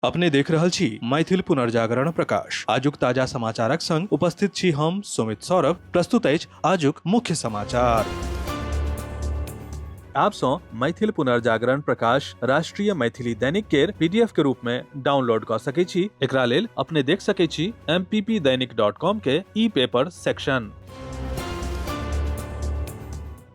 अपने देख रहल छी मैथिल पुनर्जागरण प्रकाश। आजुक ताजा समाचारक संग उपस्थित छी हम सुमित सौरभ। प्रस्तुत अछि आजुक मुख्य समाचार। आप सो मैथिल पुनर्जागरण प्रकाश राष्ट्रीय मैथिली दैनिक केर पीडीएफ के रूप में डाउनलोड कर सकै छी। एकरा लेल अपने देख सकै छी mppdainik.com के ई पेपर सेक्शन।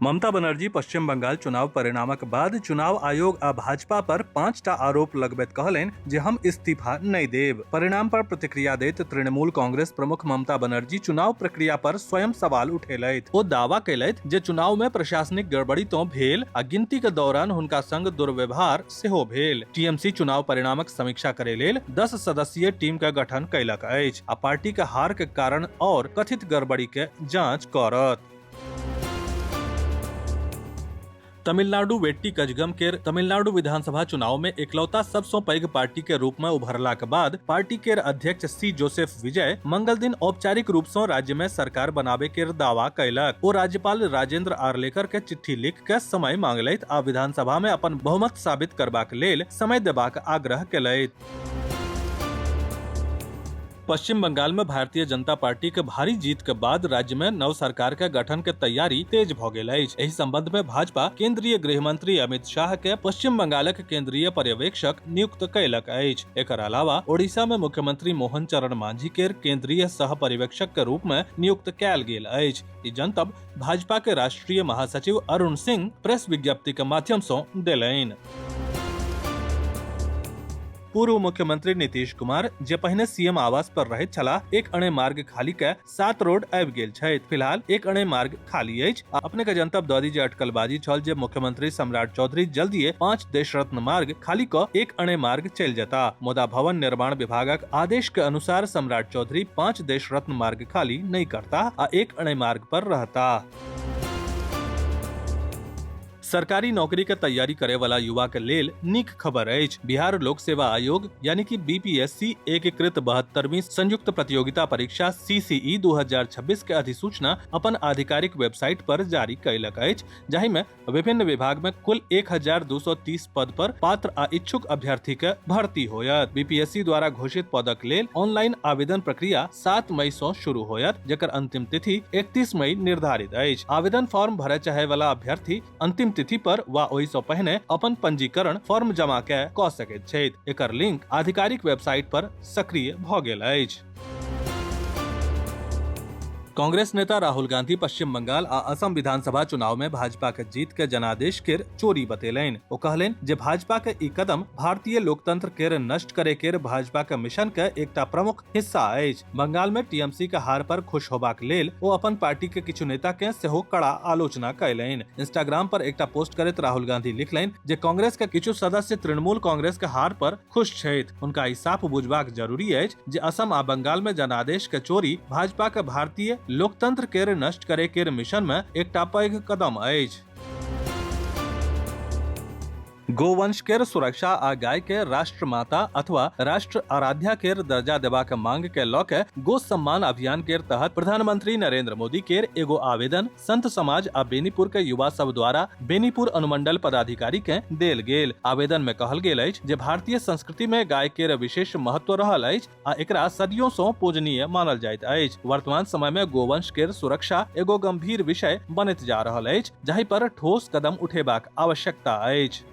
ममता बनर्जी पश्चिम बंगाल चुनाव परिणामक बाद चुनाव आयोग आ भाजपा पर 5टा आरोप लगबैत कहलनि जे हम इस्तीफा नहीं देब। परिणाम पर प्रतिक्रिया दैत तृणमूल कांग्रेस प्रमुख ममता बनर्जी चुनाव प्रक्रिया पर स्वयं सवाल उठेलथि। ओ दावा कयलथि जे चुनाव में प्रशासनिक गड़बड़ी तो भेल आ गिनती के दौरान हुनका संग दुर्व्यवहार सेहो भेल। टीएमसी चुनाव परिणामक समीक्षा करे लेल 10 सदस्यीय टीम के गठन कयलक अछि आ पार्टी के हार के कारण और कथित गड़बड़ी के जांच करत। तमिलनाडु वेट्टी कजगम केर तमिलनाडु विधानसभा चुनाव में एकलौता सबसं पैघ पार्टी के रूप में उभरला के बाद पार्टी केर अध्यक्ष सी जोसेफ विजय मंगल दिन औपचारिक रूप से राज्य में सरकार बनाबे केर दावा कयलक। ओ राज्यपाल राजेंद्र आर्लेकर के चिट्ठी लिख के समय मांगलथि आ विधानसभा में अपन बहुमत साबित करबाक लेल समय देबाक आग्रह केलथि। पश्चिम बंगाल में भारतीय जनता पार्टी के भारी जीत के बाद राज्य में नव सरकार के गठन के तैयारी तेज भ गेल अछि। एहि संबंध में भाजपा केंद्रीय गृह मंत्री अमित शाह के पश्चिम बंगालक केंद्रीय पर्यवेक्षक नियुक्त कयलक अछि। एकर अलावा ओडिशा में मुख्यमंत्री मोहन चरण मांझी के केंद्रीय सह पर्यवेक्षक के रूप में नियुक्त कयल गेल अछि। ई जनतब भाजपा के राष्ट्रीय महासचिव अरुण सिंह प्रेस विज्ञप्ति के माध्यम से देलनि। पूर्व मुख्यमंत्री नीतीश कुमार जे पहिने सीएम आवास पर रहैत छलाह, एक अणे मार्ग खाली के 7 रोड आबि गेल छथि। फिलहाल एक अणे मार्ग खाली अछि। अपने के जनतब दऽ दी जे अटकलबाजी छल जे मुख्यमंत्री सम्राट चौधरी जल्दीए 5 देश रत्न मार्ग खाली क एक अणे मार्ग चलि जेता। मुदा भवन निर्माण विभागक आदेश के अनुसार सम्राट चौधरी 5 देश रत्न मार्ग खाली नहीं करता आ एक अणे मार्ग पर रहता। सरकारी नौकरी के तैयारी करे वाला युवा के लेल नीक खबर अछि। बिहार लोक सेवा आयोग यानी कि बीपीएससी एकीकृत 72वीं संयुक्त प्रतियोगिता परीक्षा सीसीई 2026 के अधिसूचना अपन आधिकारिक वेबसाइट पर जारी कयलक अछि, जाहि में विभिन्न विभाग में कुल 1230 पद पर पात्र आ इच्छुक अभ्यर्थी के भर्ती होयत। बीपीएससी द्वारा घोषित पदक लेल ऑनलाइन आवेदन प्रक्रिया 7 मई से शुरू होयत, जेकर अंतिम तिथि 31 मई निर्धारित अछि। आवेदन फॉर्म भरय चाहे वाला अभ्यर्थी अंतिम तिथि पर वा ओहि सँ पहिने अपन पंजीकरण फॉर्म जमा कऽ सकैत छथि। एकर लिंक आधिकारिक वेबसाइट पर सक्रिय भऽ गेल अछि। कांग्रेस नेता राहुल गांधी पश्चिम बंगाल आ असम विधानसभा चुनाव में भाजपा के जीत के जनादेश केर चोरी बतेलनि। ओ कहलनि जे भाजपा के ई कदम भारतीय लोकतंत्र केर नष्ट करे केर भाजपा के मिशन के एकटा प्रमुख हिस्सा अछि। बंगाल में टीएमसी के हार पर खुश होबाक लेल ओ अपन पार्टी के किछु नेता के सेहो कड़ा आलोचना कयलनि। इंस्टाग्राम पर एकटा पोस्ट करैत राहुल गांधी लिखलनि जे कांग्रेस के किछु सदस्य तृणमूल कांग्रेस के हार पर खुश छथि। हुनका ई साफ बुझबाक जरूरी अछि जे असम आ बंगाल में जनादेश के चोरी भाजपा के भारतीय लोकतंत्र केर नष्ट करे केर मिशन में एकटा पैघ कदम अछि। गोवंश केर सुरक्षा आ गाय के राष्ट्र माता अथवा राष्ट्र आराध्या केर दर्जा देबाक मांग के लऽ के गो सम्मान अभियान केर तहत प्रधानमंत्री नरेंद्र मोदी केर एगो आवेदन संत समाज आ बेनीपुर के युवा सब द्वारा बेनीपुर अनुमंडल पदाधिकारी के देल गेल। आवेदन में कहल गेल अछि जे भारतीय संस्कृति में गाय केर विशेष महत्व रहल अछि आ एकरा सदियों सँ पूजनीय मानल जाइत अछि। वर्तमान समय में गोवंश केर सुरक्षा एगो गंभीर विषय बनैत जा रहल अछि, जाहि पर ठोस कदम उठेबाक आवश्यकता अछि।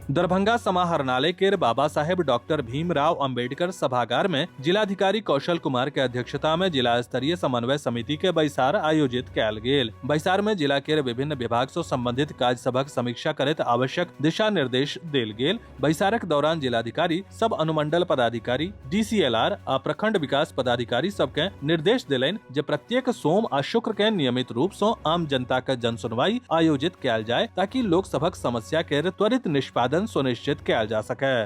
दरभंगा समाहरणालय केर बाबा साहेब डॉक्टर भीमराव अंबेडकर सभागार में जिलाधिकारी कौशल कुमार के अध्यक्षता में जिला स्तरीय समन्वय समिति के बैसार आयोजित कयल गेल। बैसार में जिला केर विभिन्न विभाग से संबंधित काज सभक समीक्षा करैत आवश्यक दिशा निर्देश देल गेल। बैसारक दौरान जिलाधिकारी सब अनुमंडल पदाधिकारी, डीसीएलआर आ प्रखंड विकास पदाधिकारी सबके निर्देश देलनि जे प्रत्येक सोम आ शुक्र के नियमित रूप से आम जनता के जनसुनवाई आयोजित कयल जाय ताकि लोक सभक समस्या केर त्वरित निष्पादन सुनिश्चित किया जा सके।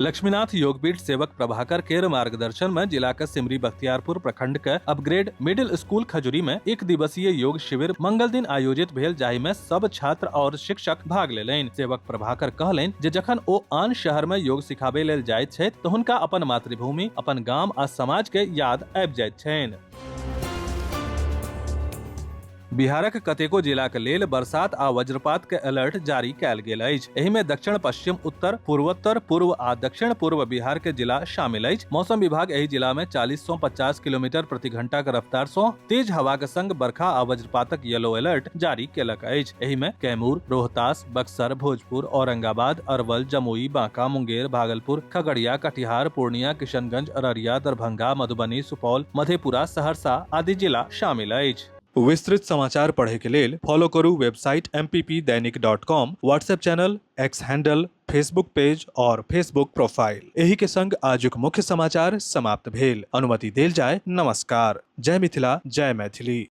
लक्ष्मीनाथ योगपीठ सेवक प्रभाकर केर मार्गदर्शन में जिला के सिमरी बख्तियारपुर प्रखंड के अपग्रेड मिडिल स्कूल खजुरी में 1 दिवसीय योग शिविर मंगल दिन आयोजित भेल, जाहि में सब छात्र और शिक्षक भाग लेलनि। सेवक प्रभाकर कहलनि जे जखन ओ आन शहर में योग सिखाबे लेल जाइत छथि तऽ हुनका अपन मातृभूमि, अपन गाम आ समाज के याद आबि जाइत छनि। बिहारक कतेको जिलाक लेल बरसात आ वज्रपात के अलर्ट जारी कयल गेल अछि। एहि मे दक्षिण पश्चिम, उत्तर, पूर्वोत्तर, पूर्व आ दक्षिण पूर्व बिहार के जिला शामिल अछि। मौसम विभाग एहि जिला में 40 सँ 50 किलोमीटर प्रति घंटा के रफ्तार सँ तेज हवा के संग बरखा आ वज्रपातक येलो अलर्ट जारी केलक अछि। एहि में कैमूर, रोहतास, बक्सर, भोजपुर, औरंगाबाद, अरवल, जमुई, बांका, मुंगेर, भागलपुर, खगड़िया, कटिहार, पूर्णिया, किशनगंज, अररिया, दरभंगा, मधुबनी, सुपौल, मधेपुरा, सहरसा आदि जिला शामिल अछि। विस्तृत समाचार पढ़े के लेल फॉलो करू website mppdainik.com, WhatsApp channel, x handle, Facebook page और फेसबुक प्रोफाइल। एही के संग आजुक मुख्य समाचार समाप्त भेल। अनुमति देल जाय। नमस्कार। जय मिथिला, जय मैथिली।